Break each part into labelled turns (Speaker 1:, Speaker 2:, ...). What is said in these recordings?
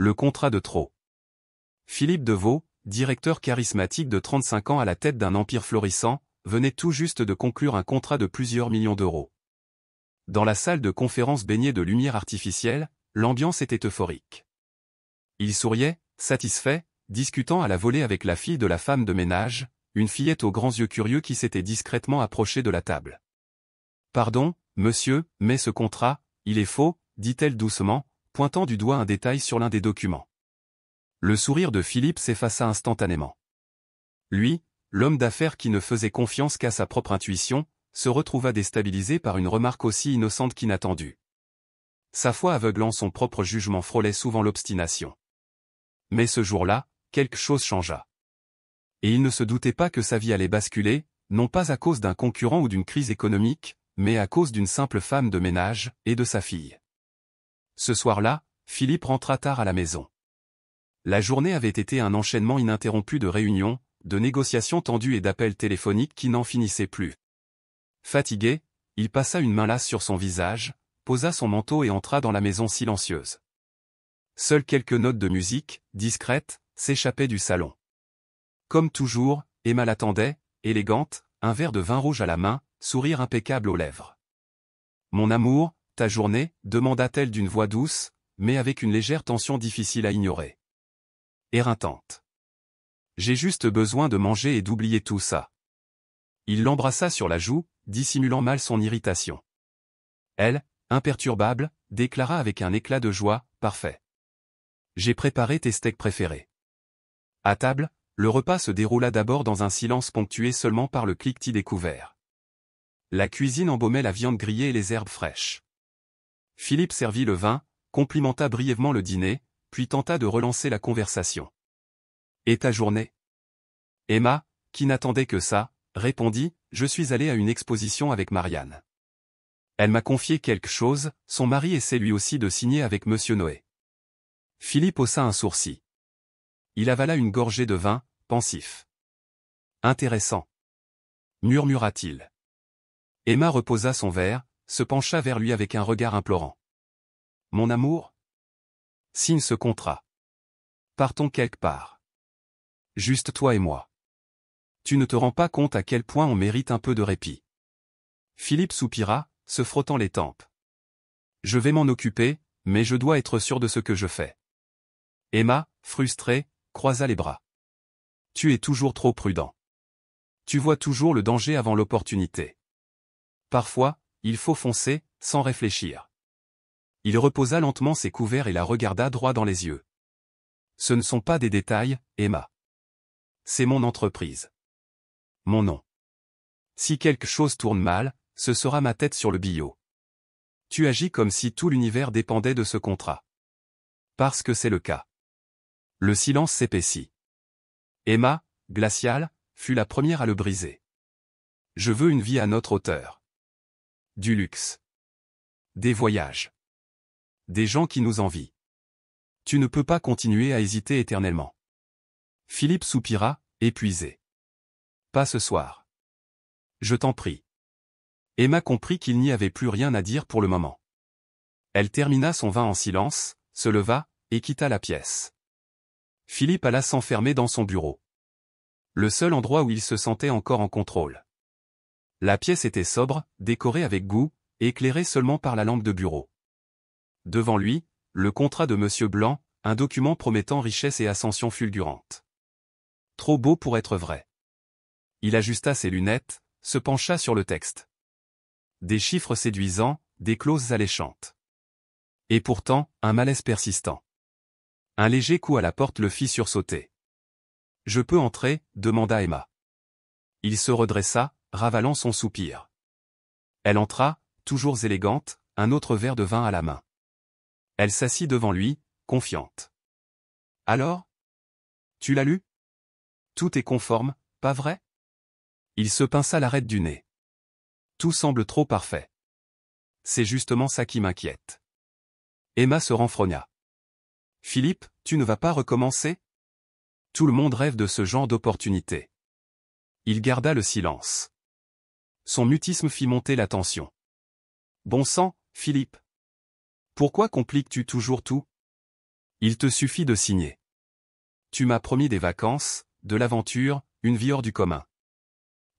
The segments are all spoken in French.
Speaker 1: Le contrat de trop. Philippe Deveau, directeur charismatique de 35 ans à la tête d'un empire florissant, venait tout juste de conclure un contrat de plusieurs millions d'euros. Dans la salle de conférence baignée de lumière artificielle, l'ambiance était euphorique. Il souriait, satisfait, discutant à la volée avec la fille de la femme de ménage, une fillette aux grands yeux curieux qui s'était discrètement approchée de la table. « Pardon, monsieur, mais ce contrat, il est faux », dit-elle doucement, pointant du doigt un détail sur l'un des documents. Le sourire de Philippe s'effaça instantanément. Lui, l'homme d'affaires qui ne faisait confiance qu'à sa propre intuition, se retrouva déstabilisé par une remarque aussi innocente qu'inattendue. Sa foi aveuglant son propre jugement frôlait souvent l'obstination. Mais ce jour-là, quelque chose changea. Et il ne se doutait pas que sa vie allait basculer, non pas à cause d'un concurrent ou d'une crise économique, mais à cause d'une simple femme de ménage, et de sa fille. Ce soir-là, Philippe rentra tard à la maison. La journée avait été un enchaînement ininterrompu de réunions, de négociations tendues et d'appels téléphoniques qui n'en finissaient plus. Fatigué, il passa une main lasse sur son visage, posa son manteau et entra dans la maison silencieuse. Seules quelques notes de musique, discrètes, s'échappaient du salon. Comme toujours, Emma l'attendait, élégante, un verre de vin rouge à la main, sourire impeccable aux lèvres. « Mon amour, ta journée ?» demanda-t-elle d'une voix douce, mais avec une légère tension difficile à ignorer. Éreintante. « J'ai juste besoin de manger et d'oublier tout ça. » Il l'embrassa sur la joue, dissimulant mal son irritation. Elle, imperturbable, déclara avec un éclat de joie, « Parfait. J'ai préparé tes steaks préférés. » À table, le repas se déroula d'abord dans un silence ponctué seulement par le cliquetis des couverts. La cuisine embaumait la viande grillée et les herbes fraîches. Philippe servit le vin, complimenta brièvement le dîner, puis tenta de relancer la conversation. « Et ta journée ?» Emma, qui n'attendait que ça, répondit, « Je suis allé à une exposition avec Marianne. Elle m'a confié quelque chose, son mari essaie lui aussi de signer avec Monsieur Noé. » Philippe haussa un sourcil. Il avala une gorgée de vin, pensif. « Intéressant. » murmura-t-il. Emma reposa son verre, se pencha vers lui avec un regard implorant. « Mon amour ? Signe ce contrat. Partons quelque part. Juste toi et moi. Tu ne te rends pas compte à quel point on mérite un peu de répit. » Philippe soupira, se frottant les tempes. « Je vais m'en occuper, mais je dois être sûr de ce que je fais. » Emma, frustrée, croisa les bras. « Tu es toujours trop prudent. Tu vois toujours le danger avant l'opportunité. Parfois, il faut foncer, sans réfléchir. » Il reposa lentement ses couverts et la regarda droit dans les yeux. « Ce ne sont pas des détails, Emma. C'est mon entreprise. Mon nom. Si quelque chose tourne mal, ce sera ma tête sur le billot. Tu agis comme si tout l'univers dépendait de ce contrat. Parce que c'est le cas. » Le silence s'épaissit. Emma, glaciale, fut la première à le briser. « Je veux une vie à notre hauteur. Du luxe. Des voyages. Des gens qui nous envient. Tu ne peux pas continuer à hésiter éternellement. » Philippe soupira, épuisé. « Pas ce soir. Je t'en prie. » Emma comprit qu'il n'y avait plus rien à dire pour le moment. Elle termina son vin en silence, se leva, et quitta la pièce. Philippe alla s'enfermer dans son bureau. Le seul endroit où il se sentait encore en contrôle. La pièce était sobre, décorée avec goût, éclairée seulement par la lampe de bureau. Devant lui, le contrat de Monsieur Blanc, un document promettant richesse et ascension fulgurante. Trop beau pour être vrai. Il ajusta ses lunettes, se pencha sur le texte. Des chiffres séduisants, des clauses alléchantes. Et pourtant, un malaise persistant. Un léger coup à la porte le fit sursauter. « Je peux entrer ?» demanda Emma. Il se redressa, ravalant son soupir. Elle entra, toujours élégante, un autre verre de vin à la main. Elle s'assit devant lui, confiante. « Alors ? Tu l'as lu ? Tout est conforme, pas vrai ? » Il se pinça l'arête du nez. « Tout semble trop parfait. C'est justement ça qui m'inquiète. » Emma se renfrogna. « Philippe, tu ne vas pas recommencer ? Tout le monde rêve de ce genre d'opportunité. » Il garda le silence. Son mutisme fit monter la tension. « Bon sang, Philippe. Pourquoi compliques-tu toujours tout ? Il te suffit de signer. Tu m'as promis des vacances, de l'aventure, une vie hors du commun.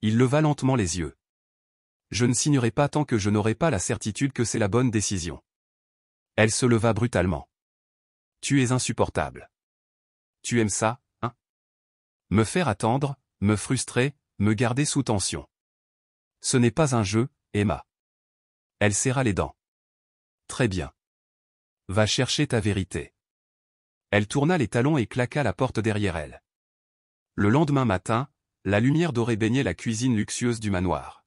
Speaker 1: Il leva lentement les yeux. Je ne signerai pas tant que je n'aurai pas la certitude que c'est la bonne décision. Elle se leva brutalement. Tu es insupportable. Tu aimes ça, hein? Me faire attendre, me frustrer, me garder sous tension. Ce n'est pas un jeu, Emma. Elle serra les dents. Très bien. Va chercher ta vérité. Elle tourna les talons et claqua la porte derrière elle. Le lendemain matin, la lumière dorée baignait la cuisine luxueuse du manoir.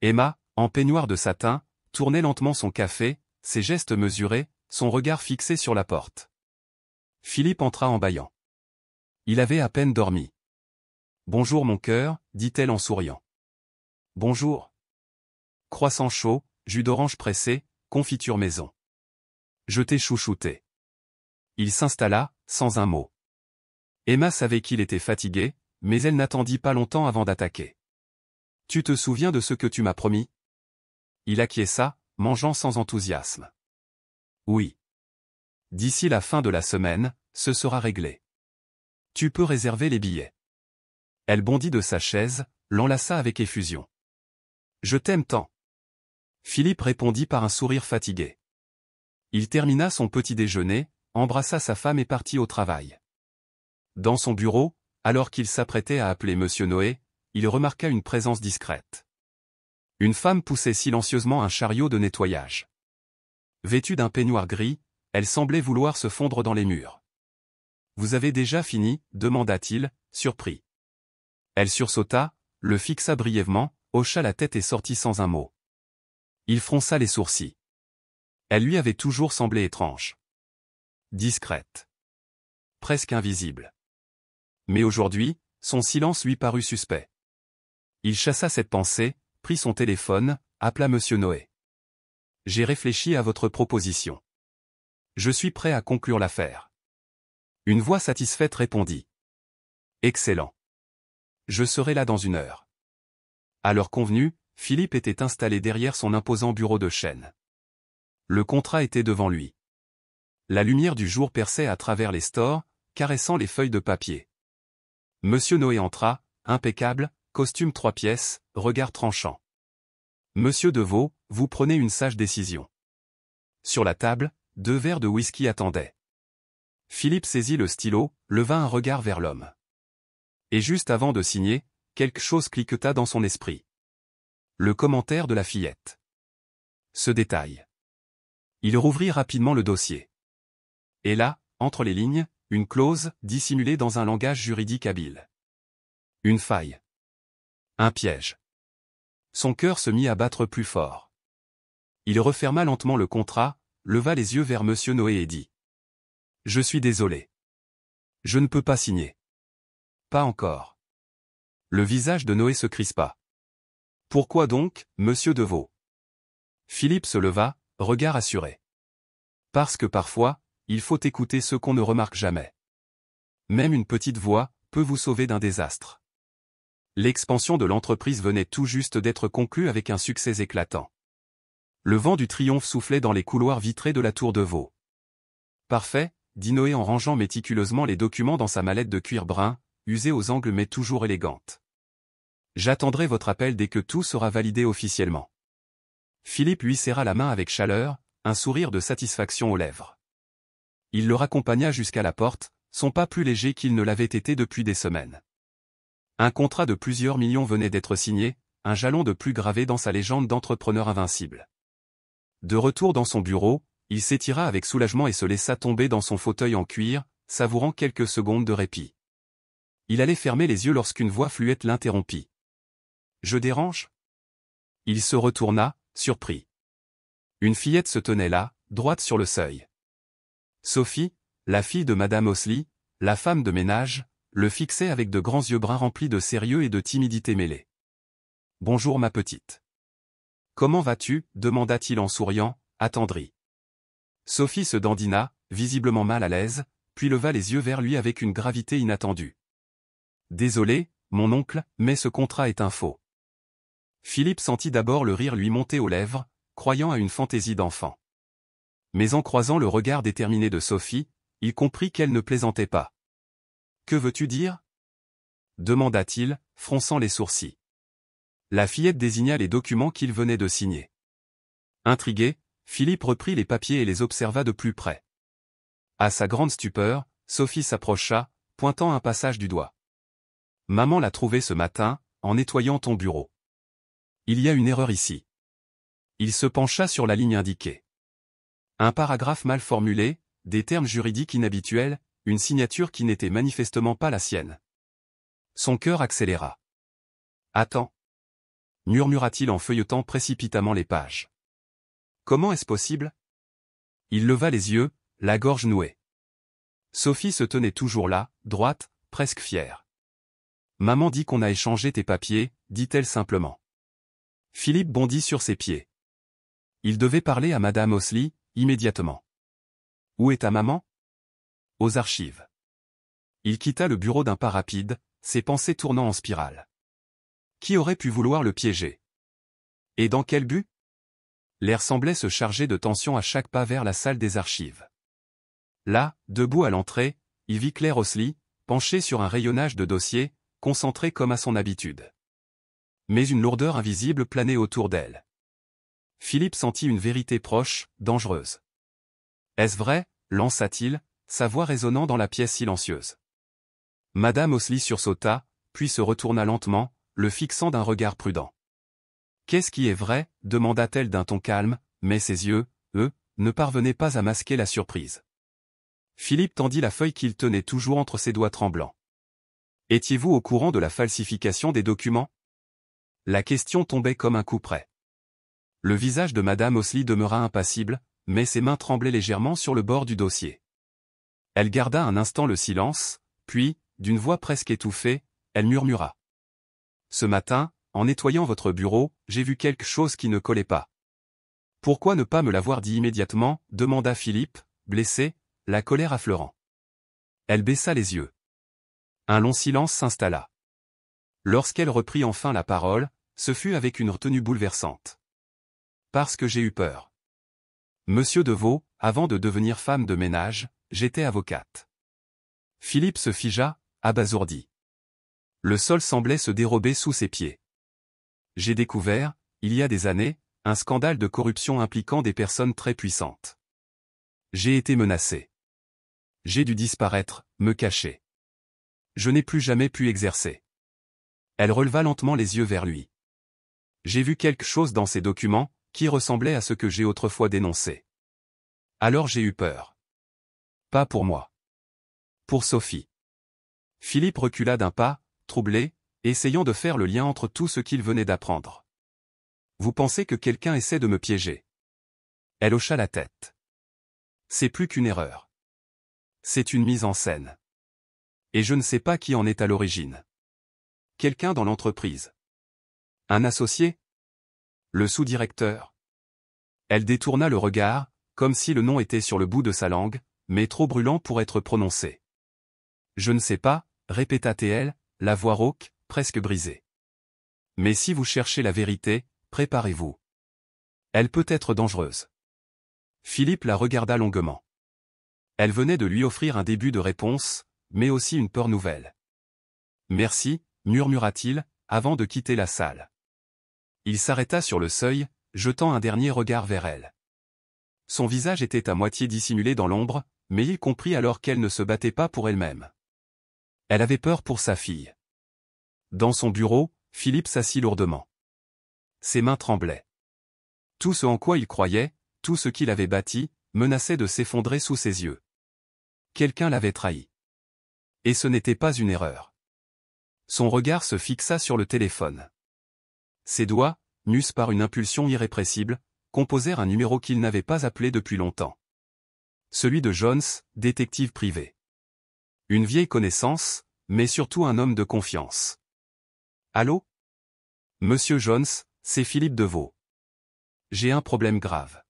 Speaker 1: Emma, en peignoir de satin, tournait lentement son café, ses gestes mesurés, son regard fixé sur la porte. Philippe entra en bâillant. Il avait à peine dormi. « Bonjour mon cœur », dit-elle en souriant. « Bonjour. » Croissant chaud, jus d'orange pressé, confiture maison. Je t'ai chouchouté. Il s'installa, sans un mot. Emma savait qu'il était fatigué, mais elle n'attendit pas longtemps avant d'attaquer. « Tu te souviens de ce que tu m'as promis ?» Il acquiesça, mangeant sans enthousiasme. « Oui. D'ici la fin de la semaine, ce sera réglé. Tu peux réserver les billets. » Elle bondit de sa chaise, l'enlaça avec effusion. « Je t'aime tant. » Philippe répondit par un sourire fatigué. Il termina son petit déjeuner, embrassa sa femme et partit au travail. Dans son bureau, alors qu'il s'apprêtait à appeler Monsieur Noé, il remarqua une présence discrète. Une femme poussait silencieusement un chariot de nettoyage. Vêtue d'un peignoir gris, elle semblait vouloir se fondre dans les murs. « Vous avez déjà fini ?» demanda-t-il, surpris. Elle sursauta, le fixa brièvement, hocha la tête et sortit sans un mot. Il fronça les sourcils. Elle lui avait toujours semblé étrange. Discrète. Presque invisible. Mais aujourd'hui, son silence lui parut suspect. Il chassa cette pensée, prit son téléphone, appela Monsieur Noé. « J'ai réfléchi à votre proposition. Je suis prêt à conclure l'affaire. » Une voix satisfaite répondit. « Excellent. Je serai là dans 1 heure. » À l'heure convenue, Philippe était installé derrière son imposant bureau de chêne. Le contrat était devant lui. La lumière du jour perçait à travers les stores, caressant les feuilles de papier. Monsieur Noé entra, impeccable, costume 3 pièces, regard tranchant. « Monsieur Deveau, vous prenez une sage décision. » Sur la table, 2 verres de whisky attendaient. Philippe saisit le stylo, leva un regard vers l'homme. Et juste avant de signer, quelque chose cliqueta dans son esprit. Le commentaire de la fillette. Ce détail. Il rouvrit rapidement le dossier. Et là, entre les lignes, une clause, dissimulée dans un langage juridique habile. Une faille. Un piège. Son cœur se mit à battre plus fort. Il referma lentement le contrat, leva les yeux vers Monsieur Noé et dit. « Je suis désolé. Je ne peux pas signer. » « Pas encore. » Le visage de Noé se crispa. « Pourquoi donc, Monsieur Deveau ?» Philippe se leva, regard assuré. « Parce que parfois, il faut écouter ceux qu'on ne remarque jamais. Même une petite voix peut vous sauver d'un désastre. » L'expansion de l'entreprise venait tout juste d'être conclue avec un succès éclatant. Le vent du triomphe soufflait dans les couloirs vitrés de la tour de Vaux. « Parfait, » dit Noé en rangeant méticuleusement les documents dans sa mallette de cuir brun, usée aux angles mais toujours élégante. « J'attendrai votre appel dès que tout sera validé officiellement. » Philippe lui serra la main avec chaleur, un sourire de satisfaction aux lèvres. Il le raccompagna jusqu'à la porte, son pas plus léger qu'il ne l'avait été depuis des semaines. Un contrat de plusieurs millions venait d'être signé, un jalon de plus gravé dans sa légende d'entrepreneur invincible. De retour dans son bureau, il s'étira avec soulagement et se laissa tomber dans son fauteuil en cuir, savourant quelques secondes de répit. Il allait fermer les yeux lorsqu'une voix fluette l'interrompit. « Je dérange ?» Il se retourna, surpris. Une fillette se tenait là, droite sur le seuil. Sophie, la fille de Madame Osley, la femme de ménage, le fixait avec de grands yeux bruns remplis de sérieux et de timidité mêlée. « Bonjour ma petite. »« Comment vas-tu » demanda-t-il en souriant, attendri. Sophie se dandina, visiblement mal à l'aise, puis leva les yeux vers lui avec une gravité inattendue. « Désolé, mon oncle, mais ce contrat est un faux. » Philippe sentit d'abord le rire lui monter aux lèvres, croyant à une fantaisie d'enfant. Mais en croisant le regard déterminé de Sophie, il comprit qu'elle ne plaisantait pas. « Que veux-tu dire » demanda-t-il, fronçant les sourcils. La fillette désigna les documents qu'il venait de signer. Intrigué, Philippe reprit les papiers et les observa de plus près. À sa grande stupeur, Sophie s'approcha, pointant un passage du doigt. « Maman l'a trouvé ce matin, en nettoyant ton bureau. Il y a une erreur ici. » Il se pencha sur la ligne indiquée. Un paragraphe mal formulé, des termes juridiques inhabituels, une signature qui n'était manifestement pas la sienne. Son cœur accéléra. « Attends » murmura-t-il en feuilletant précipitamment les pages. « Comment est-ce possible » Il leva les yeux, la gorge nouée. Sophie se tenait toujours là, droite, presque fière. « Maman dit qu'on a échangé tes papiers, dit-elle simplement. Philippe bondit sur ses pieds. Il devait parler à Madame Osley, immédiatement. « Où est ta maman » ? « Aux archives. » Il quitta le bureau d'un pas rapide, ses pensées tournant en spirale. Qui aurait pu vouloir le piéger? Et dans quel but? L'air semblait se charger de tension à chaque pas vers la salle des archives. Là, debout à l'entrée, il vit Claire Osley, penchée sur un rayonnage de dossiers, concentrée comme à son habitude. Mais une lourdeur invisible planait autour d'elle. Philippe sentit une vérité proche, dangereuse. « Est-ce vrai » lança-t-il, sa voix résonnant dans la pièce silencieuse. Madame Osley sursauta, puis se retourna lentement, le fixant d'un regard prudent. « Qu'est-ce qui est vrai » demanda-t-elle d'un ton calme, mais ses yeux, eux, ne parvenaient pas à masquer la surprise. Philippe tendit la feuille qu'il tenait toujours entre ses doigts tremblants. « Étiez-vous au courant de la falsification des documents » La question tombait comme un coup près. Le visage de Madame Osley demeura impassible, mais ses mains tremblaient légèrement sur le bord du dossier. Elle garda un instant le silence, puis, d'une voix presque étouffée, elle murmura. « Ce matin, en nettoyant votre bureau, j'ai vu quelque chose qui ne collait pas. »« Pourquoi ne pas me l'avoir dit immédiatement » demanda Philippe, blessé, la colère affleurant. Elle baissa les yeux. Un long silence s'installa. Lorsqu'elle reprit enfin la parole, ce fut avec une retenue bouleversante. « Parce que j'ai eu peur. Monsieur Deveau, avant de devenir femme de ménage, j'étais avocate. » Philippe se figea, abasourdi. Le sol semblait se dérober sous ses pieds. « J'ai découvert, il y a des années, un scandale de corruption impliquant des personnes très puissantes. J'ai été menacé. J'ai dû disparaître, me cacher. Je n'ai plus jamais pu exercer. » Elle releva lentement les yeux vers lui. « J'ai vu quelque chose dans ces documents, qui ressemblait à ce que j'ai autrefois dénoncé. Alors j'ai eu peur. Pas pour moi. Pour Sophie. » Philippe recula d'un pas, troublé, essayant de faire le lien entre tout ce qu'il venait d'apprendre. « Vous pensez que quelqu'un essaie de me piéger ?» Elle hocha la tête. « C'est plus qu'une erreur. C'est une mise en scène. Et je ne sais pas qui en est à l'origine. Quelqu'un dans l'entreprise. Un associé ? Le sous-directeur ? » Elle détourna le regard, comme si le nom était sur le bout de sa langue, mais trop brûlant pour être prononcé. « Je ne sais pas » répéta-t-elle, la voix rauque, presque brisée. « Mais si vous cherchez la vérité, préparez-vous. Elle peut être dangereuse. » Philippe la regarda longuement. Elle venait de lui offrir un début de réponse, mais aussi une peur nouvelle. « Merci » murmura-t-il, avant de quitter la salle. Il s'arrêta sur le seuil, jetant un dernier regard vers elle. Son visage était à moitié dissimulé dans l'ombre, mais il comprit alors qu'elle ne se battait pas pour elle-même. Elle avait peur pour sa fille. Dans son bureau, Philippe s'assit lourdement. Ses mains tremblaient. Tout ce en quoi il croyait, tout ce qu'il avait bâti, menaçait de s'effondrer sous ses yeux. Quelqu'un l'avait trahi. Et ce n'était pas une erreur. Son regard se fixa sur le téléphone. Ses doigts, mus par une impulsion irrépressible, composèrent un numéro qu'il n'avait pas appelé depuis longtemps. Celui de Jones, détective privé. Une vieille connaissance, mais surtout un homme de confiance. « Allô ? Monsieur Jones, c'est Philippe Deveau. J'ai un problème grave.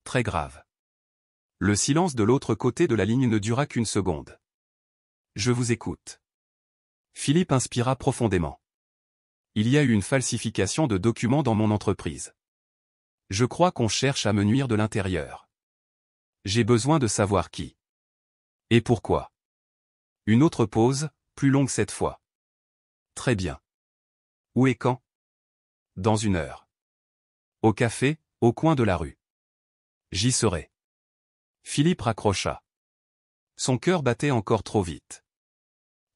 Speaker 1: Très grave. » Le silence de l'autre côté de la ligne ne dura qu'une seconde. « Je vous écoute. » Philippe inspira profondément. « Il y a eu une falsification de documents dans mon entreprise. Je crois qu'on cherche à me nuire de l'intérieur. J'ai besoin de savoir qui. Et pourquoi? Une autre pause, plus longue cette fois. Très bien. Où et quand? Dans 1 heure. Au café, au coin de la rue. J'y serai. Philippe raccrocha. Son cœur battait encore trop vite.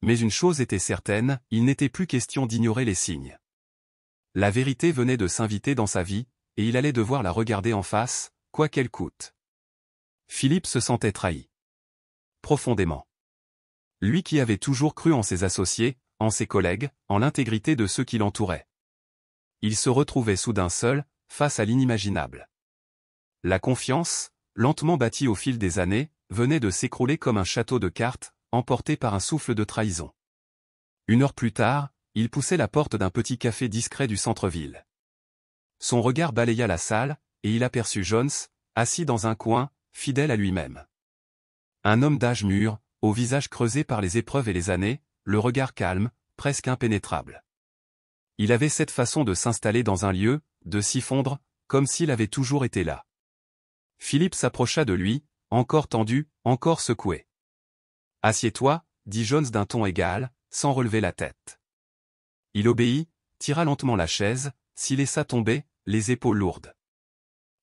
Speaker 1: Mais une chose était certaine, il n'était plus question d'ignorer les signes. La vérité venait de s'inviter dans sa vie, et il allait devoir la regarder en face, quoi qu'elle coûte. Philippe se sentait trahi. Profondément. Lui qui avait toujours cru en ses associés, en ses collègues, en l'intégrité de ceux qui l'entouraient. Il se retrouvait soudain seul, face à l'inimaginable. La confiance, lentement bâtie au fil des années, venait de s'écrouler comme un château de cartes, emporté par un souffle de trahison. 1 heure plus tard, il poussait la porte d'un petit café discret du centre-ville. Son regard balaya la salle, et il aperçut Jones, assis dans un coin, fidèle à lui-même. Un homme d'âge mûr, au visage creusé par les épreuves et les années, le regard calme, presque impénétrable. Il avait cette façon de s'installer dans un lieu, de s'y fondre, comme s'il avait toujours été là. Philippe s'approcha de lui, encore tendu, encore secoué. « Assieds-toi » dit Jones d'un ton égal, sans relever la tête. Il obéit, tira lentement la chaise, s'y laissa tomber, les épaules lourdes.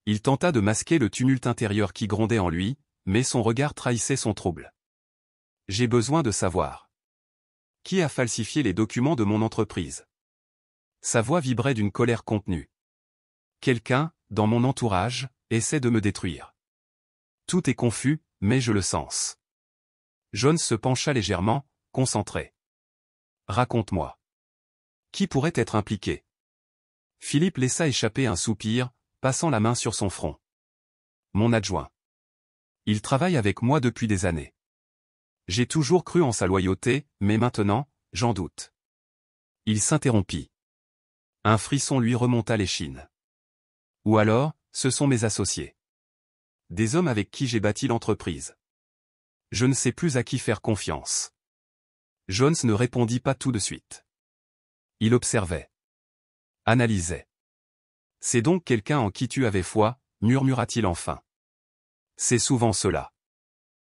Speaker 1: Il tenta de masquer le tumulte intérieur qui grondait en lui, mais son regard trahissait son trouble. « J'ai besoin de savoir. Qui a falsifié les documents de mon entreprise ?» Sa voix vibrait d'une colère contenue. « Quelqu'un, dans mon entourage, essaie de me détruire. Tout est confus, mais je le sens. » Jones se pencha légèrement, concentré. « Raconte-moi. Qui pourrait être impliqué ?» Philippe laissa échapper un soupir, passant la main sur son front. « Mon adjoint. Il travaille avec moi depuis des années. J'ai toujours cru en sa loyauté, mais maintenant, j'en doute. » Il s'interrompit. Un frisson lui remonta l'échine. « Ou alors, ce sont mes associés. Des hommes avec qui j'ai bâti l'entreprise. Je ne sais plus à qui faire confiance. » Jones ne répondit pas tout de suite. Il observait. Analysait. « C'est donc quelqu'un en qui tu avais foi » murmura-t-il enfin. « C'est souvent cela. »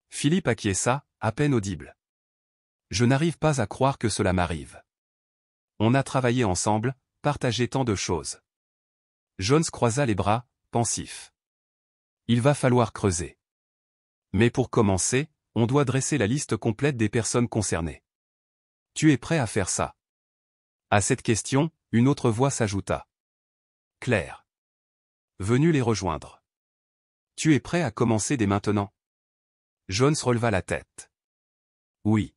Speaker 1: Philippe acquiesça, à peine audible. « Je n'arrive pas à croire que cela m'arrive. On a travaillé ensemble, partagé tant de choses. » Jones croisa les bras, pensif. « Il va falloir creuser. Mais pour commencer, on doit dresser la liste complète des personnes concernées. Tu es prêt à faire ça ?» À cette question, une autre voix s'ajouta. « Claire. Venu les rejoindre. Tu es prêt à commencer dès maintenant ?» Jones releva la tête. « Oui.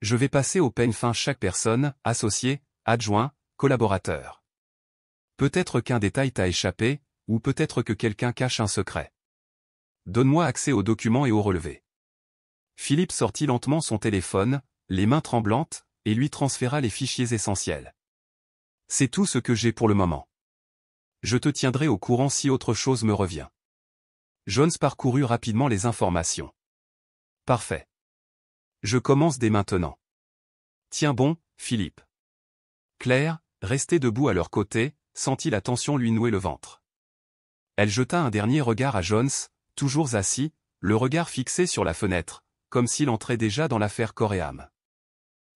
Speaker 1: Je vais passer au peigne fin chaque personne, associé, adjoint, collaborateur. Peut-être qu'un détail t'a échappé, ou peut-être que quelqu'un cache un secret. Donne-moi accès aux documents et aux relevés. » Philippe sortit lentement son téléphone, les mains tremblantes, et lui transféra les fichiers essentiels. « C'est tout ce que j'ai pour le moment. Je te tiendrai au courant si autre chose me revient. » Jones parcourut rapidement les informations. « Parfait. Je commence dès maintenant. Tiens bon, Philippe. » Claire, restée debout à leur côté, sentit la tension lui nouer le ventre. Elle jeta un dernier regard à Jones, toujours assis, le regard fixé sur la fenêtre, comme s'il entrait déjà dans l'affaire corps et âme.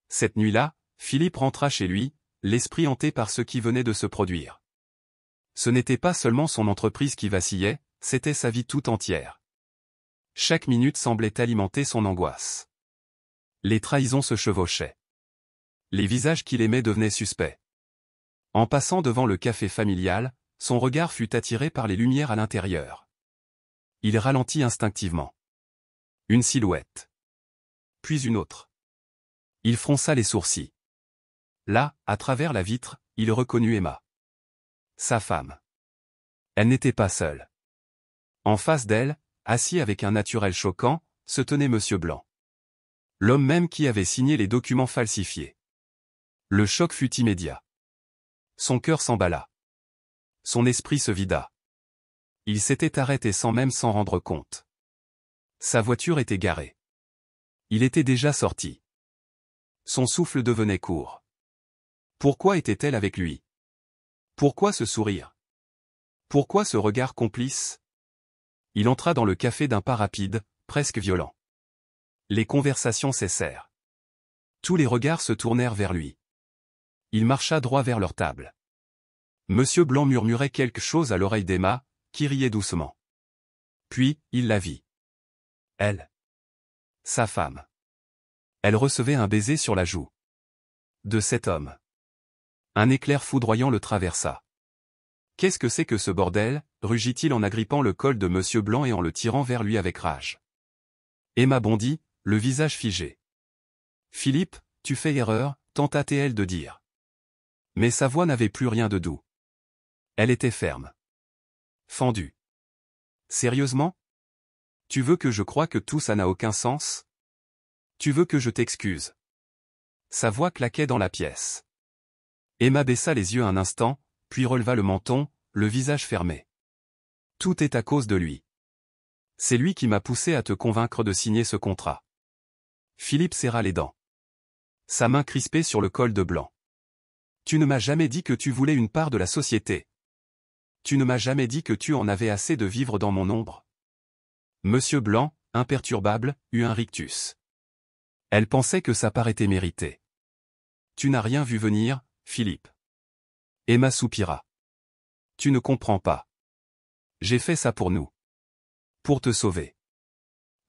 Speaker 1: Cette nuit-là, Philippe rentra chez lui, l'esprit hanté par ce qui venait de se produire. Ce n'était pas seulement son entreprise qui vacillait, c'était sa vie tout entière. Chaque minute semblait alimenter son angoisse. Les trahisons se chevauchaient. Les visages qu'il aimait devenaient suspects. En passant devant le café familial, son regard fut attiré par les lumières à l'intérieur. Il ralentit instinctivement. Une silhouette. Puis une autre. Il fronça les sourcils. Là, à travers la vitre, il reconnut Emma. Sa femme. Elle n'était pas seule. En face d'elle, assis avec un naturel choquant, se tenait Monsieur Blanc. L'homme même qui avait signé les documents falsifiés. Le choc fut immédiat. Son cœur s'emballa. Son esprit se vida. Il s'était arrêté sans même s'en rendre compte. Sa voiture était garée. Il était déjà sorti. Son souffle devenait court. Pourquoi était-elle avec lui? Pourquoi ce sourire? Pourquoi ce regard complice? Il entra dans le café d'un pas rapide, presque violent. Les conversations cessèrent. Tous les regards se tournèrent vers lui. Il marcha droit vers leur table. Monsieur Blanc murmurait quelque chose à l'oreille d'Emma, qui riait doucement. Puis, il la vit. Elle. Sa femme. Elle recevait un baiser sur la joue. De cet homme. Un éclair foudroyant le traversa. Qu'est-ce que c'est que ce bordel, rugit-il en agrippant le col de Monsieur Blanc et en le tirant vers lui avec rage. Emma bondit, le visage figé. Philippe, tu fais erreur, tenta-t-elle de dire. Mais sa voix n'avait plus rien de doux. Elle était ferme. Fendue. Sérieusement? Tu veux que je croie que tout ça n'a aucun sens? Tu veux que je t'excuse? Sa voix claquait dans la pièce. Emma baissa les yeux un instant, puis releva le menton, le visage fermé. Tout est à cause de lui. C'est lui qui m'a poussé à te convaincre de signer ce contrat. Philippe serra les dents. Sa main crispée sur le col de Blanc. Tu ne m'as jamais dit que tu voulais une part de la société. Tu ne m'as jamais dit que tu en avais assez de vivre dans mon ombre. Monsieur Blanc, imperturbable, eut un rictus. Elle pensait que sa part était méritée. Tu n'as rien vu venir, Philippe. Emma soupira. Tu ne comprends pas. J'ai fait ça pour nous. Pour te sauver.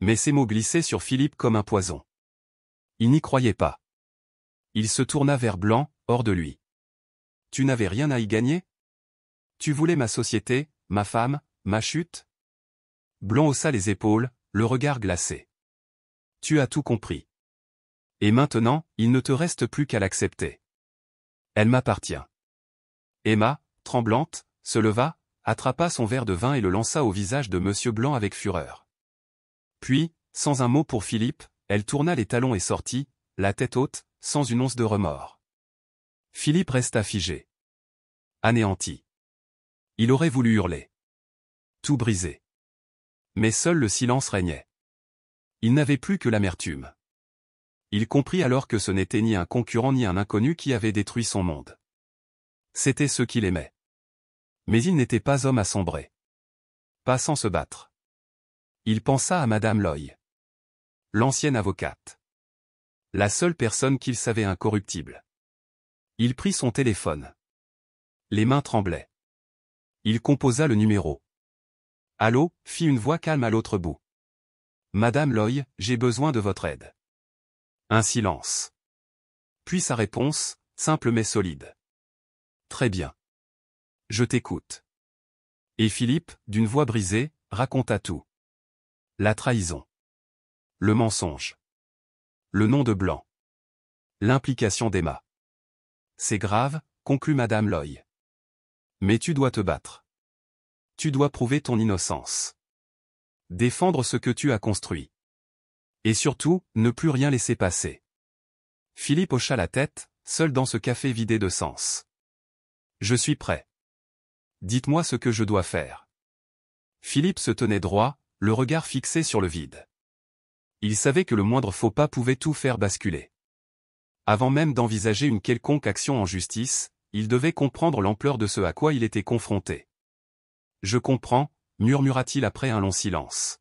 Speaker 1: Mais ces mots glissaient sur Philippe comme un poison. Il n'y croyait pas. Il se tourna vers Blanc, hors de lui. Tu n'avais rien à y gagner? Tu voulais ma société, ma femme, ma chute? Blanc haussa les épaules, le regard glacé. Tu as tout compris. Et maintenant, il ne te reste plus qu'à l'accepter. Elle m'appartient. Emma, tremblante, se leva, attrapa son verre de vin et le lança au visage de Monsieur Blanc avec fureur. Puis, sans un mot pour Philippe, elle tourna les talons et sortit, la tête haute, sans une once de remords. Philippe resta figé. Anéanti. Il aurait voulu hurler. Tout brisé. Mais seul le silence régnait. Il n'avait plus que l'amertume. Il comprit alors que ce n'était ni un concurrent ni un inconnu qui avait détruit son monde. C'était ceux qu'il aimait. Mais il n'était pas homme à sombrer. Pas sans se battre. Il pensa à Madame Loy. L'ancienne avocate. La seule personne qu'il savait incorruptible. Il prit son téléphone. Les mains tremblaient. Il composa le numéro. Allô, fit une voix calme à l'autre bout. Madame Loy, j'ai besoin de votre aide. Un silence. Puis sa réponse, simple mais solide. Très bien. Je t'écoute. Et Philippe, d'une voix brisée, raconta tout. La trahison. Le mensonge. Le nom de Blanc. L'implication d'Emma. C'est grave, conclut Madame Loy. Mais tu dois te battre. Tu dois prouver ton innocence. Défendre ce que tu as construit. Et surtout, ne plus rien laisser passer. Philippe hocha la tête, seul dans ce café vidé de sens. Je suis prêt. Dites-moi ce que je dois faire. Philippe se tenait droit, le regard fixé sur le vide. Il savait que le moindre faux pas pouvait tout faire basculer. Avant même d'envisager une quelconque action en justice, il devait comprendre l'ampleur de ce à quoi il était confronté. Je comprends, murmura-t-il après un long silence.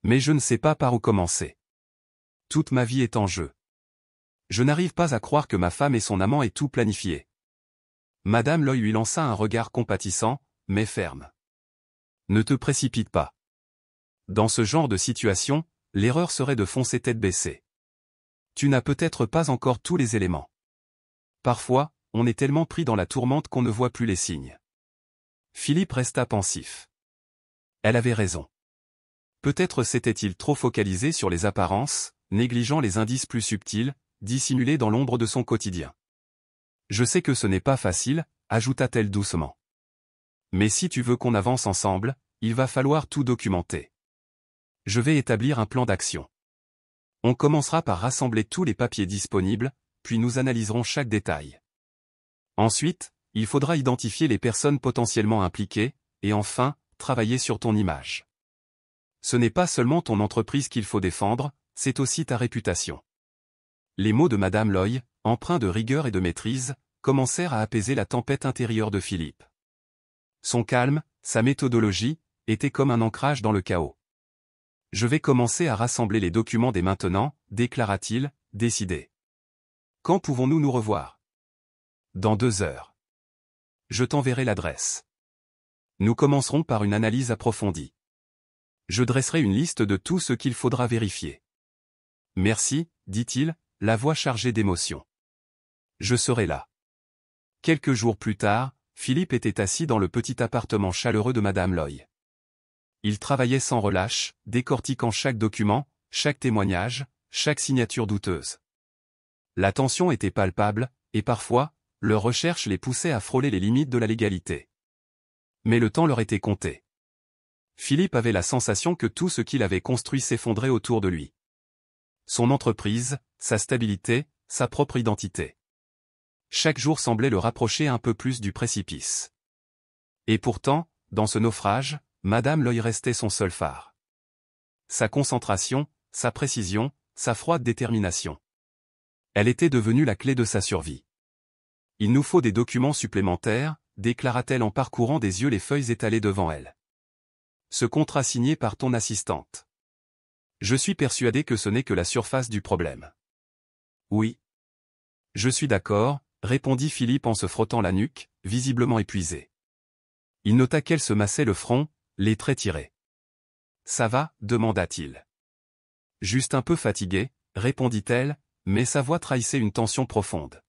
Speaker 1: Mais je ne sais pas par où commencer. Toute ma vie est en jeu. Je n'arrive pas à croire que ma femme et son amant aient tout planifié. Madame Loy lui lança un regard compatissant, mais ferme. Ne te précipite pas. Dans ce genre de situation, l'erreur serait de foncer tête baissée. Tu n'as peut-être pas encore tous les éléments. Parfois, on est tellement pris dans la tourmente qu'on ne voit plus les signes. Philippe resta pensif. Elle avait raison. Peut-être s'était-il trop focalisé sur les apparences, négligeant les indices plus subtils, dissimulés dans l'ombre de son quotidien. Je sais que ce n'est pas facile, ajouta-t-elle doucement. Mais si tu veux qu'on avance ensemble, il va falloir tout documenter. Je vais établir un plan d'action. On commencera par rassembler tous les papiers disponibles, puis nous analyserons chaque détail. Ensuite, il faudra identifier les personnes potentiellement impliquées, et enfin, travailler sur ton image. Ce n'est pas seulement ton entreprise qu'il faut défendre, c'est aussi ta réputation. Les mots de Madame Loy, empreints de rigueur et de maîtrise, commencèrent à apaiser la tempête intérieure de Philippe. Son calme, sa méthodologie, étaient comme un ancrage dans le chaos. Je vais commencer à rassembler les documents dès maintenant, déclara-t-il, décidé. Quand pouvons-nous nous revoir? Dans 2 heures. Je t'enverrai l'adresse. Nous commencerons par une analyse approfondie. Je dresserai une liste de tout ce qu'il faudra vérifier. Merci, dit-il, la voix chargée d'émotion. Je serai là. Quelques jours plus tard, Philippe était assis dans le petit appartement chaleureux de Madame Loy. Il travaillait sans relâche, décortiquant chaque document, chaque témoignage, chaque signature douteuse. La tension était palpable, et parfois, leurs recherches les poussaient à frôler les limites de la légalité. Mais le temps leur était compté. Philippe avait la sensation que tout ce qu'il avait construit s'effondrait autour de lui. Son entreprise, sa stabilité, sa propre identité. Chaque jour semblait le rapprocher un peu plus du précipice. Et pourtant, dans ce naufrage, Madame Loy restait son seul phare. Sa concentration, sa précision, sa froide détermination. Elle était devenue la clé de sa survie. « Il nous faut des documents supplémentaires », déclara-t-elle en parcourant des yeux les feuilles étalées devant elle. « Ce contrat signé par ton assistante. Je suis persuadé que ce n'est que la surface du problème. » Oui. Je suis d'accord, répondit Philippe en se frottant la nuque, visiblement épuisé. Il nota qu'elle se massait le front, les traits tirés. « Ça va » demanda-t-il. « Juste un peu fatigué » répondit-elle, mais sa voix trahissait une tension profonde.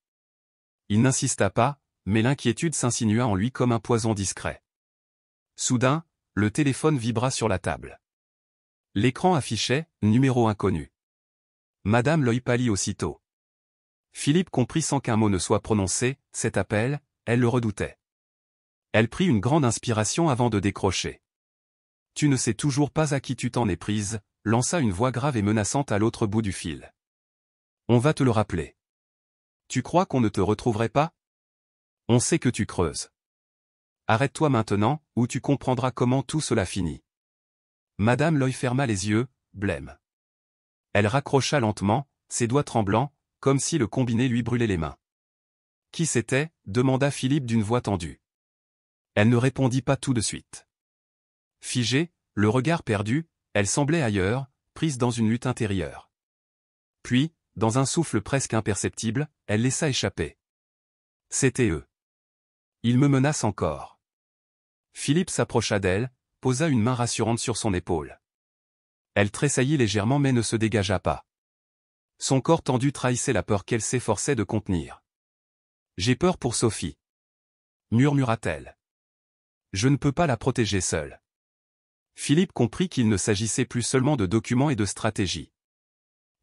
Speaker 1: Il n'insista pas, mais l'inquiétude s'insinua en lui comme un poison discret. Soudain, le téléphone vibra sur la table. L'écran affichait « Numéro inconnu ». Madame Loy pâlit aussitôt. Philippe comprit sans qu'un mot ne soit prononcé, cet appel, elle le redoutait. Elle prit une grande inspiration avant de décrocher. « Tu ne sais toujours pas à qui tu t'en es prise », lança une voix grave et menaçante à l'autre bout du fil. « On va te le rappeler. Tu crois qu'on ne te retrouverait pas? On sait que tu creuses. Arrête-toi maintenant, ou tu comprendras comment tout cela finit. » Madame Loy ferma les yeux, blême. Elle raccrocha lentement, ses doigts tremblants, comme si le combiné lui brûlait les mains. « Qui c'était » demanda Philippe d'une voix tendue. Elle ne répondit pas tout de suite. Figée, le regard perdu, elle semblait ailleurs, prise dans une lutte intérieure. Puis, dans un souffle presque imperceptible, elle laissa échapper. « C'était eux. Ils me menacent encore. » Philippe s'approcha d'elle, posa une main rassurante sur son épaule. Elle tressaillit légèrement mais ne se dégagea pas. Son corps tendu trahissait la peur qu'elle s'efforçait de contenir. « J'ai peur pour Sophie. » murmura-t-elle. « Je ne peux pas la protéger seule. » Philippe comprit qu'il ne s'agissait plus seulement de documents et de stratégie.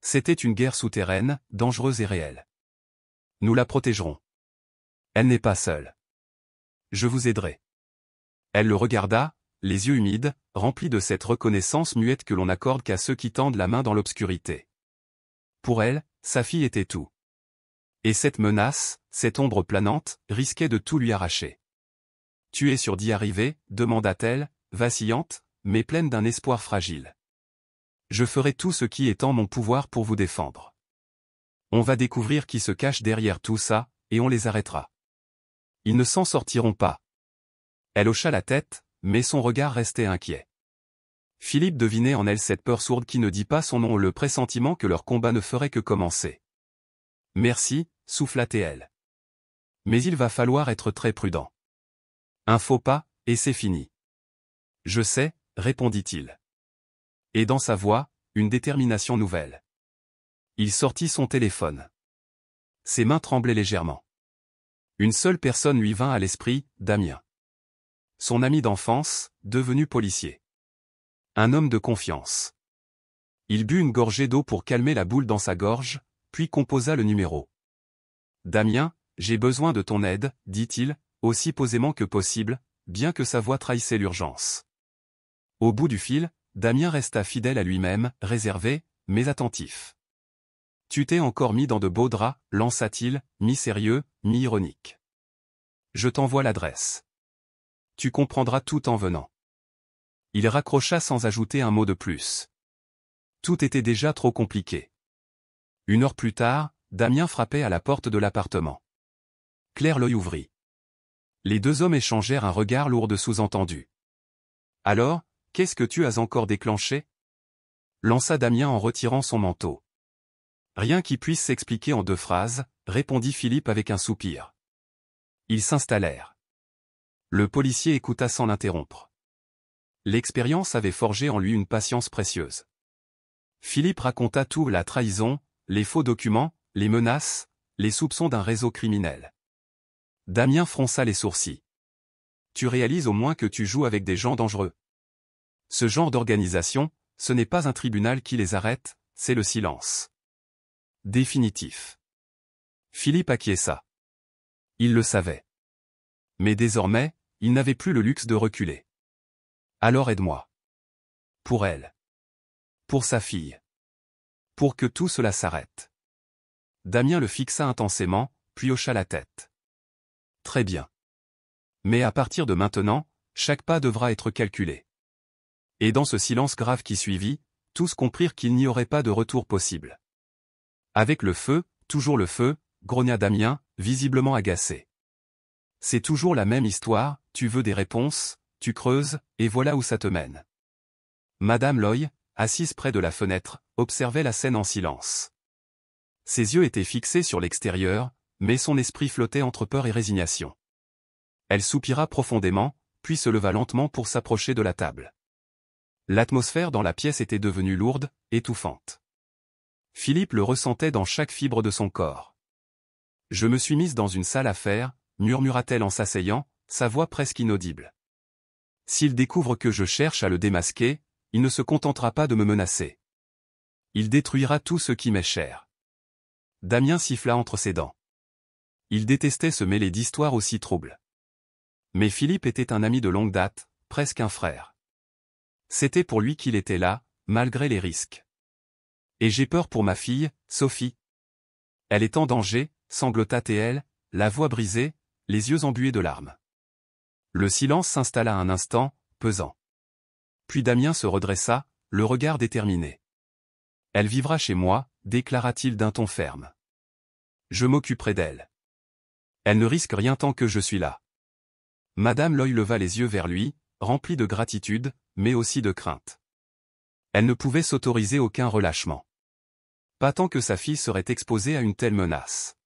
Speaker 1: C'était une guerre souterraine, dangereuse et réelle. Nous la protégerons. Elle n'est pas seule. Je vous aiderai. Elle le regarda, les yeux humides, remplis de cette reconnaissance muette que l'on n'accorde qu'à ceux qui tendent la main dans l'obscurité. Pour elle, sa fille était tout. Et cette menace, cette ombre planante, risquait de tout lui arracher. « Tu es sûre d'y arriver » demanda-t-elle, vacillante, mais pleine d'un espoir fragile. « Je ferai tout ce qui est en mon pouvoir pour vous défendre. On va découvrir qui se cache derrière tout ça, et on les arrêtera. Ils ne s'en sortiront pas. » Elle hocha la tête, mais son regard restait inquiet. Philippe devinait en elle cette peur sourde qui ne dit pas son nom, le pressentiment que leur combat ne ferait que commencer. « Merci » souffla-t-elle. « Mais il va falloir être très prudent. Un faux pas, et c'est fini. »« Je sais » répondit-il. Et dans sa voix, une détermination nouvelle. Il sortit son téléphone. Ses mains tremblaient légèrement. Une seule personne lui vint à l'esprit, Damien. Son ami d'enfance, devenu policier. Un homme de confiance. Il but une gorgée d'eau pour calmer la boule dans sa gorge, puis composa le numéro. « Damien, j'ai besoin de ton aide, » dit-il, aussi posément que possible, bien que sa voix trahissait l'urgence. Au bout du fil, Damien resta fidèle à lui-même, réservé, mais attentif. « Tu t'es encore mis dans de beaux draps, » lança-t-il, mi-sérieux, mi-ironique. « Je t'envoie l'adresse. Tu comprendras tout en venant. » Il raccrocha sans ajouter un mot de plus. Tout était déjà trop compliqué. 1 heure plus tard, Damien frappait à la porte de l'appartement. Claire l'œil ouvrit. Les 2 hommes échangèrent un regard lourd de sous-entendu. « Alors, qu'est-ce que tu as encore déclenché » lança Damien en retirant son manteau. Rien qui puisse s'expliquer en 2 phrases, répondit Philippe avec un soupir. Ils s'installèrent. Le policier écouta sans l'interrompre. L'expérience avait forgé en lui une patience précieuse. Philippe raconta tout, la trahison, les faux documents, les menaces, les soupçons d'un réseau criminel. Damien fronça les sourcils. Tu réalises au moins que tu joues avec des gens dangereux. Ce genre d'organisation, ce n'est pas un tribunal qui les arrête, c'est le silence. Définitif. Philippe acquiesça. Il le savait. Mais désormais, il n'avait plus le luxe de reculer. Alors aide-moi. Pour elle. Pour sa fille. Pour que tout cela s'arrête. Damien le fixa intensément, puis hocha la tête. Très bien. Mais à partir de maintenant, chaque pas devra être calculé. Et dans ce silence grave qui suivit, tous comprirent qu'il n'y aurait pas de retour possible. Avec le feu, toujours le feu, grogna Damien, visiblement agacé. C'est toujours la même histoire, tu veux des réponses, tu creuses, et voilà où ça te mène. Madame Loy, assise près de la fenêtre, observait la scène en silence. Ses yeux étaient fixés sur l'extérieur, mais son esprit flottait entre peur et résignation. Elle soupira profondément, puis se leva lentement pour s'approcher de la table. L'atmosphère dans la pièce était devenue lourde, étouffante. Philippe le ressentait dans chaque fibre de son corps. Je me suis mise dans une sale affaire, murmura-t-elle en s'asseyant, sa voix presque inaudible. S'il découvre que je cherche à le démasquer, il ne se contentera pas de me menacer. Il détruira tout ce qui m'est cher. Damien siffla entre ses dents. Il détestait se mêler d'histoires aussi troubles. Mais Philippe était un ami de longue date, presque un frère. C'était pour lui qu'il était là, malgré les risques. Et j'ai peur pour ma fille, Sophie. Elle est en danger, sanglota-t-elle, la voix brisée, les yeux embués de larmes. Le silence s'installa un instant, pesant. Puis Damien se redressa, le regard déterminé. Elle vivra chez moi, déclara-t-il d'un ton ferme. Je m'occuperai d'elle. Elle ne risque rien tant que je suis là. Madame Loy leva les yeux vers lui, remplie de gratitude, mais aussi de crainte. Elle ne pouvait s'autoriser aucun relâchement. Pas tant que sa fille serait exposée à une telle menace.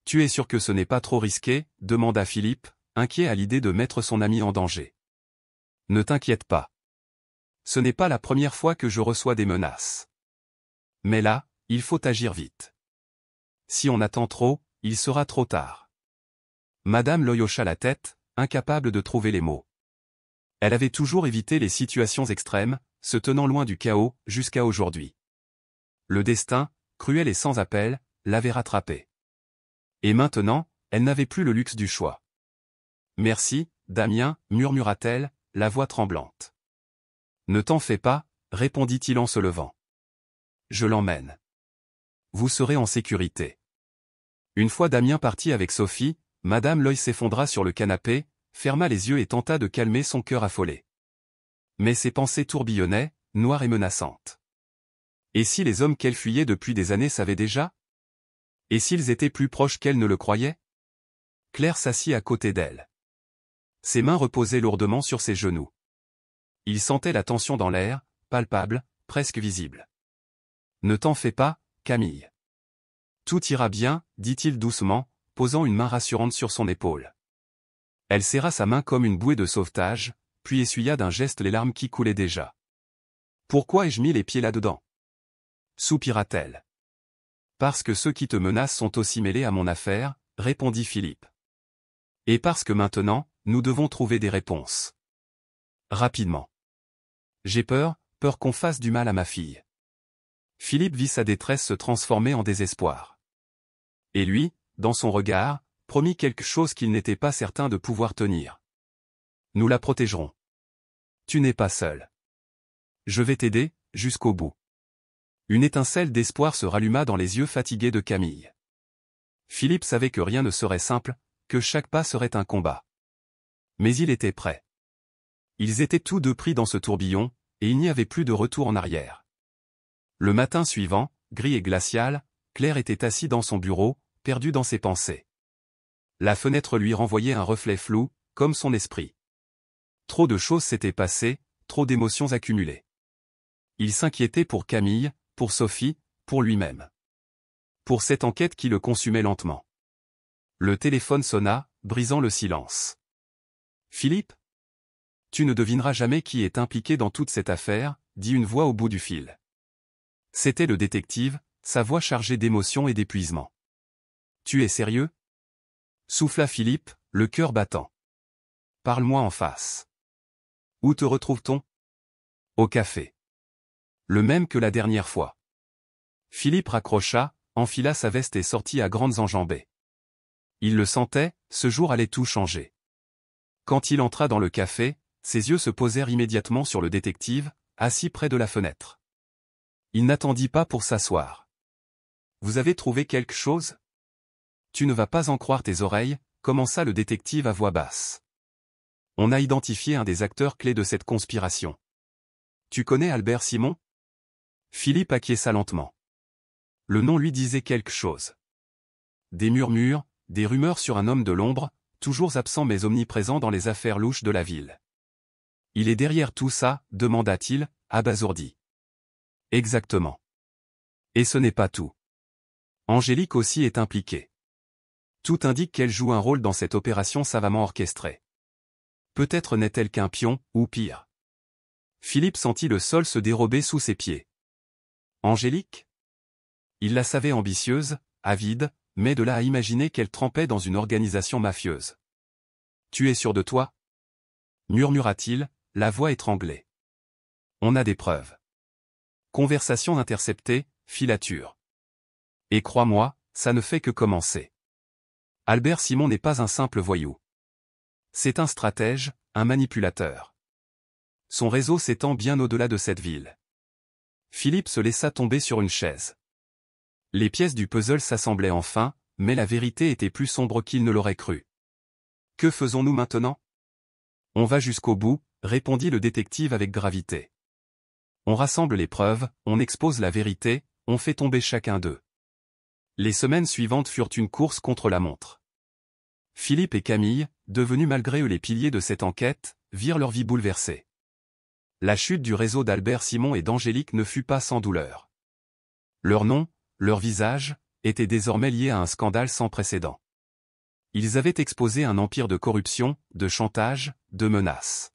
Speaker 1: Tu es sûr que ce n'est pas trop risqué, demanda Philippe, inquiet à l'idée de mettre son ami en danger. Ne t'inquiète pas. Ce n'est pas la première fois que je reçois des menaces. Mais là, il faut agir vite. Si on attend trop, il sera trop tard. Madame Loy hocha la tête, incapable de trouver les mots. Elle avait toujours évité les situations extrêmes, se tenant loin du chaos, jusqu'à aujourd'hui. Le destin, cruel et sans appel, l'avait rattrapée. Et maintenant, elle n'avait plus le luxe du choix. Merci, Damien, murmura-t-elle, la voix tremblante. Ne t'en fais pas, répondit-il en se levant. Je l'emmène. Vous serez en sécurité. Une fois Damien parti avec Sophie, Madame Loy s'effondra sur le canapé, ferma les yeux et tenta de calmer son cœur affolé. Mais ses pensées tourbillonnaient, noires et menaçantes. Et si les hommes qu'elle fuyait depuis des années savaient déjà? Et s'ils étaient plus proches qu'elle ne le croyait? Claire s'assit à côté d'elle. Ses mains reposaient lourdement sur ses genoux. Il sentait la tension dans l'air, palpable, presque visible. Ne t'en fais pas, Camille. Tout ira bien, dit-il doucement, posant une main rassurante sur son épaule. Elle serra sa main comme une bouée de sauvetage, puis essuya d'un geste les larmes qui coulaient déjà. Pourquoi ai-je mis les pieds là-dedans? Soupira-t-elle. Parce que ceux qui te menacent sont aussi mêlés à mon affaire, répondit Philippe. Et parce que maintenant, nous devons trouver des réponses. Rapidement. J'ai peur qu'on fasse du mal à ma fille. Philippe vit sa détresse se transformer en désespoir. Et lui, dans son regard, promit quelque chose qu'il n'était pas certain de pouvoir tenir. Nous la protégerons. Tu n'es pas seul. Je vais t'aider, jusqu'au bout. Une étincelle d'espoir se ralluma dans les yeux fatigués de Camille. Philippe savait que rien ne serait simple, que chaque pas serait un combat. Mais il était prêt. Ils étaient tous deux pris dans ce tourbillon, et il n'y avait plus de retour en arrière. Le matin suivant, gris et glacial, Claire était assise dans son bureau, perdue dans ses pensées. La fenêtre lui renvoyait un reflet flou, comme son esprit. Trop de choses s'étaient passées, trop d'émotions accumulées. Il s'inquiétait pour Camille, pour Sophie, pour lui-même. Pour cette enquête qui le consumait lentement. Le téléphone sonna, brisant le silence. « Philippe ? Tu ne devineras jamais qui est impliqué dans toute cette affaire, » dit une voix au bout du fil. C'était le détective, sa voix chargée d'émotion et d'épuisement. « Tu es sérieux ? » souffla Philippe, le cœur battant. « Parle-moi en face. Où te retrouve-t-on ? » Au café. Le même que la dernière fois. Philippe raccrocha, enfila sa veste et sortit à grandes enjambées. Il le sentait, ce jour allait tout changer. Quand il entra dans le café, ses yeux se posèrent immédiatement sur le détective, assis près de la fenêtre. Il n'attendit pas pour s'asseoir. « Vous avez trouvé quelque chose ? Tu ne vas pas en croire tes oreilles, » commença le détective à voix basse. « On a identifié un des acteurs clés de cette conspiration. Tu connais Albert Simon ? » Philippe acquiesça lentement. Le nom lui disait quelque chose. Des murmures, des rumeurs sur un homme de l'ombre, toujours absent mais omniprésent dans les affaires louches de la ville. « Il est derrière tout ça ?» demanda-t-il, abasourdi. « Exactement. Et ce n'est pas tout. Angélique aussi est impliquée. Tout indique qu'elle joue un rôle dans cette opération savamment orchestrée. Peut-être n'est-elle qu'un pion, ou pire. » Philippe sentit le sol se dérober sous ses pieds. Angélique ? Il la savait ambitieuse, avide, mais de là à imaginer qu'elle trempait dans une organisation mafieuse. « Tu es sûr de toi ? » murmura-t-il, la voix étranglée. « On a des preuves. » Conversation interceptée, filature. Et crois-moi, ça ne fait que commencer. Albert Simon n'est pas un simple voyou. C'est un stratège, un manipulateur. Son réseau s'étend bien au-delà de cette ville. Philippe se laissa tomber sur une chaise. Les pièces du puzzle s'assemblaient enfin, mais la vérité était plus sombre qu'il ne l'aurait cru. « Que faisons-nous maintenant ? » « On va jusqu'au bout, » répondit le détective avec gravité. « On rassemble les preuves, on expose la vérité, on fait tomber chacun d'eux. » Les semaines suivantes furent une course contre la montre. Philippe et Camille, devenus malgré eux les piliers de cette enquête, virent leur vie bouleversée. La chute du réseau d'Albert Simon et d'Angélique ne fut pas sans douleur. Leur nom, leur visage, étaient désormais liés à un scandale sans précédent. Ils avaient exposé un empire de corruption, de chantage, de menaces.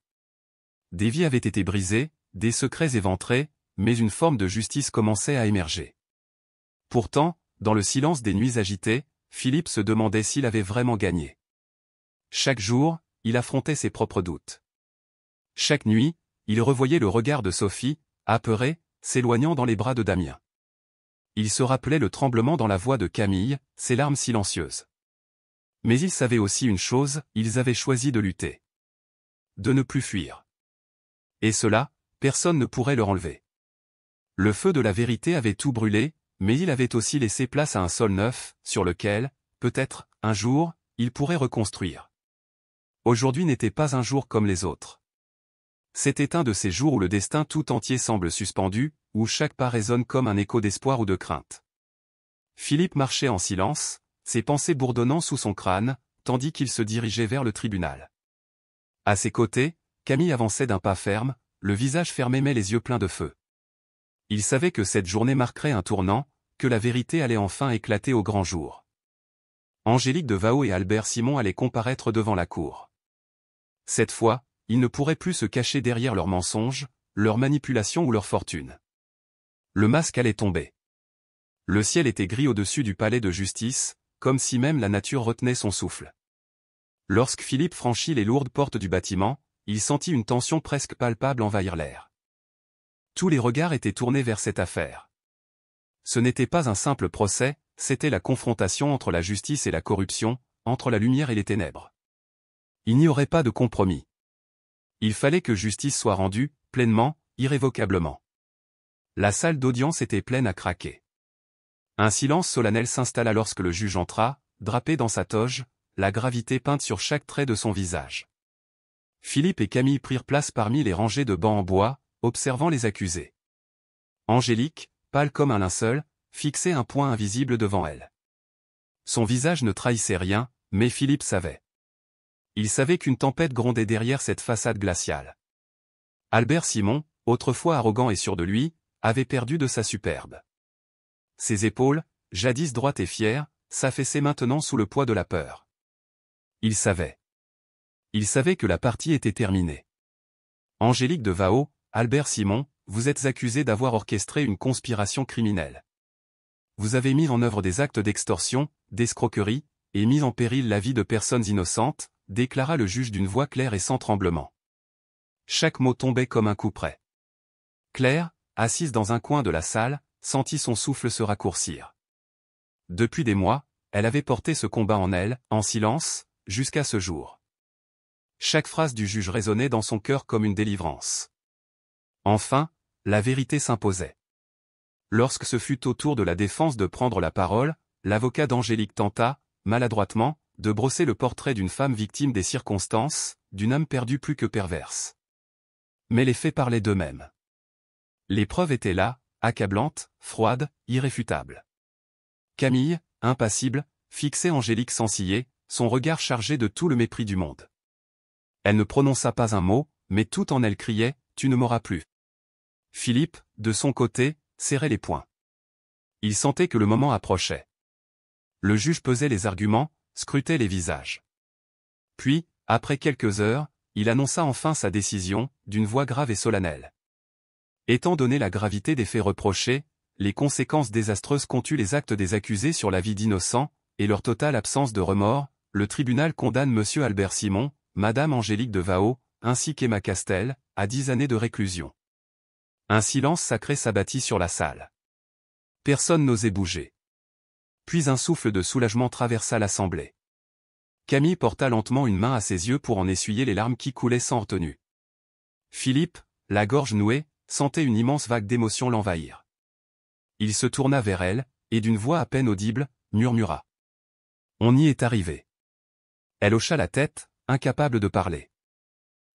Speaker 1: Des vies avaient été brisées, des secrets éventrés, mais une forme de justice commençait à émerger. Pourtant, dans le silence des nuits agitées, Philippe se demandait s'il avait vraiment gagné. Chaque jour, il affrontait ses propres doutes. Chaque nuit, il revoyait le regard de Sophie, apeurée, s'éloignant dans les bras de Damien. Il se rappelait le tremblement dans la voix de Camille, ses larmes silencieuses. Mais il savait aussi une chose, ils avaient choisi de lutter. De ne plus fuir. Et cela, personne ne pourrait leur enlever. Le feu de la vérité avait tout brûlé, mais il avait aussi laissé place à un sol neuf, sur lequel, peut-être, un jour, il pourrait reconstruire. Aujourd'hui n'était pas un jour comme les autres. C'était un de ces jours où le destin tout entier semble suspendu, où chaque pas résonne comme un écho d'espoir ou de crainte. Philippe marchait en silence, ses pensées bourdonnant sous son crâne, tandis qu'il se dirigeait vers le tribunal. À ses côtés, Camille avançait d'un pas ferme, le visage fermé mais les yeux pleins de feu. Il savait que cette journée marquerait un tournant, que la vérité allait enfin éclater au grand jour. Angélique de Vao et Albert Simon allaient comparaître devant la cour. Cette fois, ils ne pourraient plus se cacher derrière leurs mensonges, leurs manipulations ou leur fortune. Le masque allait tomber. Le ciel était gris au-dessus du palais de justice, comme si même la nature retenait son souffle. Lorsque Philippe franchit les lourdes portes du bâtiment, il sentit une tension presque palpable envahir l'air. Tous les regards étaient tournés vers cette affaire. Ce n'était pas un simple procès, c'était la confrontation entre la justice et la corruption, entre la lumière et les ténèbres. Il n'y aurait pas de compromis. Il fallait que justice soit rendue, pleinement, irrévocablement. La salle d'audience était pleine à craquer. Un silence solennel s'installa lorsque le juge entra, drapé dans sa toge, la gravité peinte sur chaque trait de son visage. Philippe et Camille prirent place parmi les rangées de bancs en bois, observant les accusés. Angélique, pâle comme un linceul, fixait un point invisible devant elle. Son visage ne trahissait rien, mais Philippe savait. Il savait qu'une tempête grondait derrière cette façade glaciale. Albert Simon, autrefois arrogant et sûr de lui, avait perdu de sa superbe. Ses épaules, jadis droites et fières, s'affaissaient maintenant sous le poids de la peur. Il savait. Il savait que la partie était terminée. Angélique de Vao, Albert Simon, vous êtes accusé d'avoir orchestré une conspiration criminelle. Vous avez mis en œuvre des actes d'extorsion, d'escroquerie, et mis en péril la vie de personnes innocentes, déclara le juge d'une voix claire et sans tremblement. Chaque mot tombait comme un coup près. Claire, assise dans un coin de la salle, sentit son souffle se raccourcir. Depuis des mois, elle avait porté ce combat en elle, en silence, jusqu'à ce jour. Chaque phrase du juge résonnait dans son cœur comme une délivrance. Enfin, la vérité s'imposait. Lorsque ce fut au tour de la défense de prendre la parole, l'avocat d'Angélique tenta, maladroitement, de brosser le portrait d'une femme victime des circonstances, d'une âme perdue plus que perverse. Mais les faits parlaient d'eux-mêmes. Les preuves étaient là, accablantes, froides, irréfutables. Camille, impassible, fixait Angélique sans ciller, son regard chargé de tout le mépris du monde. Elle ne prononça pas un mot, mais tout en elle criait « Tu ne m'auras plus ». Philippe, de son côté, serrait les poings. Il sentait que le moment approchait. Le juge pesait les arguments, scrutait les visages. Puis, après quelques heures, il annonça enfin sa décision, d'une voix grave et solennelle. Étant donné la gravité des faits reprochés, les conséquences désastreuses qu'ont eu les actes des accusés sur la vie d'innocents, et leur totale absence de remords, le tribunal condamne M. Albert Simon, Mme Angélique de Vao, ainsi qu'Emma Castel, à 10 années de réclusion. Un silence sacré s'abattit sur la salle. Personne n'osait bouger. Puis un souffle de soulagement traversa l'assemblée. Camille porta lentement une main à ses yeux pour en essuyer les larmes qui coulaient sans retenue. Philippe, la gorge nouée, sentait une immense vague d'émotion l'envahir. Il se tourna vers elle, et d'une voix à peine audible, murmura. « On y est arrivé. » Elle hocha la tête, incapable de parler.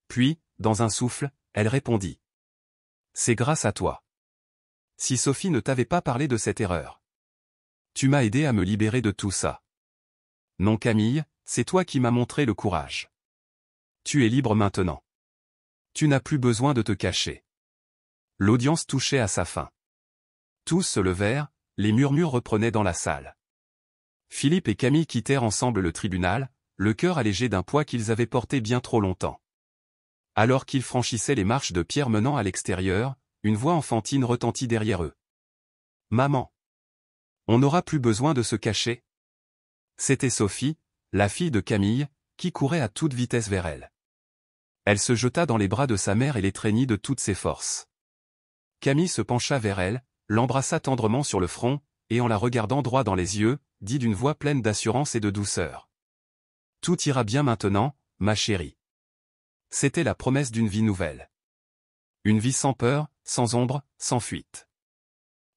Speaker 1: Puis, dans un souffle, elle répondit. « C'est grâce à toi. Si Sophie ne t'avait pas parlé de cette erreur. Tu m'as aidé à me libérer de tout ça. Non Camille, c'est toi qui m'as montré le courage. Tu es libre maintenant. Tu n'as plus besoin de te cacher. » L'audience touchait à sa fin. Tous se levèrent, les murmures reprenaient dans la salle. Philippe et Camille quittèrent ensemble le tribunal, le cœur allégé d'un poids qu'ils avaient porté bien trop longtemps. Alors qu'ils franchissaient les marches de pierre menant à l'extérieur, une voix enfantine retentit derrière eux. « Maman! On n'aura plus besoin de se cacher ?» C'était Sophie, la fille de Camille, qui courait à toute vitesse vers elle. Elle se jeta dans les bras de sa mère et l'étreignit de toutes ses forces. Camille se pencha vers elle, l'embrassa tendrement sur le front, et en la regardant droit dans les yeux, dit d'une voix pleine d'assurance et de douceur. « Tout ira bien maintenant, ma chérie. » C'était la promesse d'une vie nouvelle. Une vie sans peur, sans ombre, sans fuite.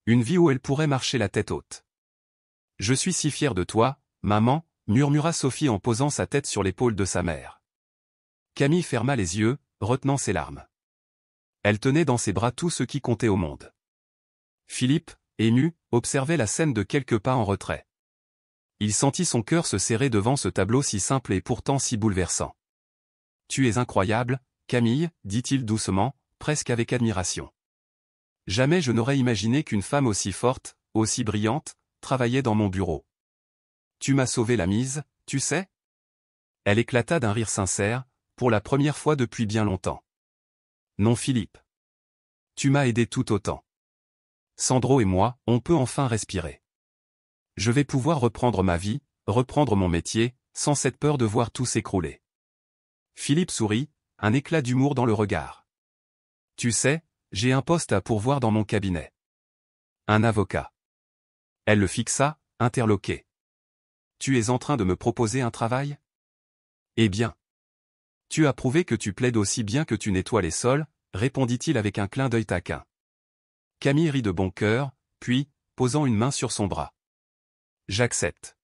Speaker 1: Une vie où elle pourrait marcher la tête haute. « Je suis si fière de toi, maman, » murmura Sophie en posant sa tête sur l'épaule de sa mère. Camille ferma les yeux, retenant ses larmes. Elle tenait dans ses bras tout ce qui comptait au monde. Philippe, ému, observait la scène de quelques pas en retrait. Il sentit son cœur se serrer devant ce tableau si simple et pourtant si bouleversant. « Tu es incroyable, Camille, » dit-il doucement, presque avec admiration. « Jamais je n'aurais imaginé qu'une femme aussi forte, aussi brillante, travaillait dans mon bureau. Tu m'as sauvé la mise, tu sais ?» Elle éclata d'un rire sincère, pour la première fois depuis bien longtemps. « Non Philippe. Tu m'as aidé tout autant. Sandro et moi, on peut enfin respirer. Je vais pouvoir reprendre ma vie, reprendre mon métier, sans cette peur de voir tout s'écrouler. » Philippe sourit, un éclat d'humour dans le regard. « Tu sais, j'ai un poste à pourvoir dans mon cabinet. Un avocat. » Elle le fixa, interloquée. « Tu es en train de me proposer un travail ? Eh bien. Tu as prouvé que tu plaides aussi bien que tu nettoies les sols, » répondit-il avec un clin d'œil taquin. Camille rit de bon cœur, puis, posant une main sur son bras. « J'accepte.